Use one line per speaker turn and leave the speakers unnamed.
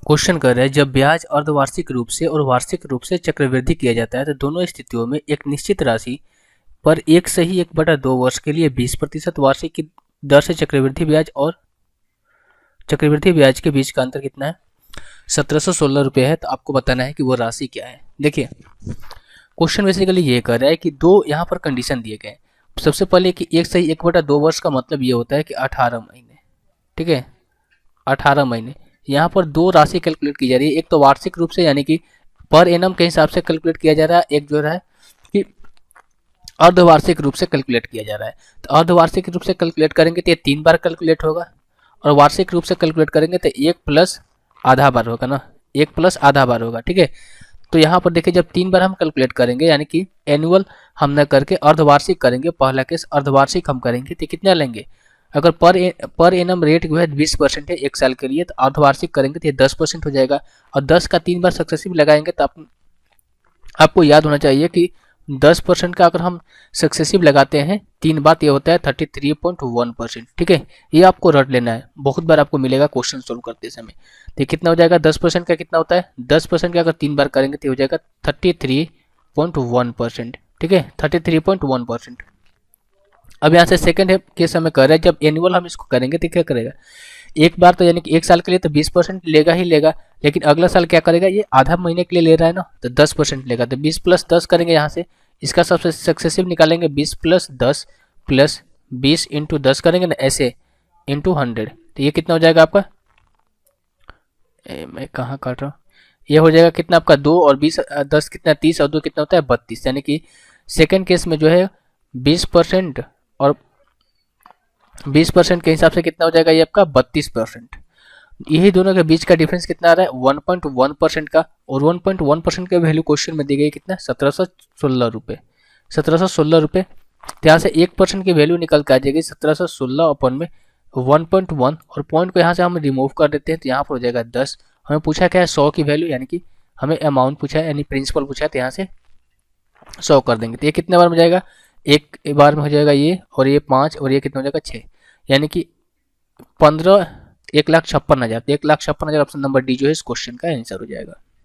Question कर रहा है जब ब्याज अर्धवार्षिक रूप से और वार्षिक रूप से चक्रवृद्धि किया जाता है तो दोनों स्थितियों में एक निश्चित राशि पर 1/2 वर्ष के लिए 20% वार्षिक की दर से चक्रवृद्धि ब्याज और चक्रवृद्धि ब्याज के बीच का अंतर कितना है? 1716 रुपये है। तो आपको बताना है कि वो राशि क्या है। देखिए क्वेश्चन बेसिकली ये कर रहा है कि दो यहाँ पर कंडीशन दिए गए। सबसे पहले कि 1/2 वर्ष का मतलब ये होता है कि 18 महीने, ठीक है, 18 महीने। यहाँ पर दो राशि कैलकुलेट की जा रही है, एक तो वार्षिक रूप से यानी कि पर एनम के हिसाब से कैलकुलेट किया जा रहा है, एक जो है कि अर्धवार्षिक रूप से कैलकुलेट किया जा रहा है। तो अर्धवार्षिक रूप से कैलकुलेट करेंगे तो ये 3 बार कैलकुलेट होगा और वार्षिक रूप से कैलकुलेट करेंगे तो 1 प्लस आधा बार होगा ना, 1 प्लस आधा बार होगा, ठीक है। तो यहाँ पर देखिए जब 3 बार हम कैलकुलेट करेंगे यानी कि एनुअल हम न करके अर्धवार्षिक करेंगे, पहला केस अर्धवार्षिक हम करेंगे तो कितना लेंगे? अगर पर एनम रेट जो है 20% है 1 साल के लिए, तो अर्धवार्षिक करेंगे तो ये 10% हो जाएगा और 10 का 3 बार सक्सेसिव लगाएंगे तो आपको याद होना चाहिए कि 10% का अगर हम सक्सेसिव लगाते हैं 3 बार ये होता है 33.1%, ठीक है। ये आपको रट लेना है, बहुत बार आपको मिलेगा क्वेश्चन सोल्व करते समय। तो कितना हो जाएगा? 10% का कितना होता है? 10% का अगर 3 बार करेंगे तो हो जाएगा 33.1%, ठीक है, 33.1%। अब यहाँ से सेकंड केस हमें कर रहे हैं जब एनुअल हम इसको करेंगे तो क्या करेगा? एक बार तो यानी कि 1 साल के लिए तो 20% लेगा ही लेगा, लेकिन अगला साल क्या करेगा? ये आधा महीने के लिए ले रहा है ना, तो 10% लेगा। तो 20 + 10 करेंगे, यहाँ से इसका सबसे सक्सेसिव निकालेंगे 20 + 10 + 20 × 10 करेंगे ना, ऐसे × 100। तो ये कितना हो जाएगा आपका? मैं कहाँ काट रहा हूँ, ये हो जाएगा कितना आपका 2 और 20 10 कितना 30 और 2 कितना होता है 32। यानी कि सेकेंड केस में जो है 20% और 20% के हिसाब से कितना हो जाएगा? ये आपका 32%। यही दोनों के बीच का डिफरेंस कितना आ रहा है? 1.1% का, और 1.1% का वैल्यू क्वेश्चन में दी गई कितना? 1716 रुपये, 1716 रुपये। तो यहाँ से 1% की वैल्यू निकल के आ जाएगी 1716 अपन में 1.1, और पॉइंट को यहाँ से हम रिमूव कर देते हैं तो यहाँ पर हो जाएगा 10। हमें पूछा क्या है? 100 की वैल्यू, यानी कि हमें अमाउंट पूछा है यानी प्रिंसिपल पूछा है, तो यहाँ से 100 कर देंगे। तो ये कितने बार में जाएगा? एक बार में हो जाएगा ये, और ये 5, और ये कितना हो जाएगा 6, यानी कि 15 1,56,000। 1,56,000 ऑप्शन नंबर डी जो है इस क्वेश्चन का आंसर हो जाएगा।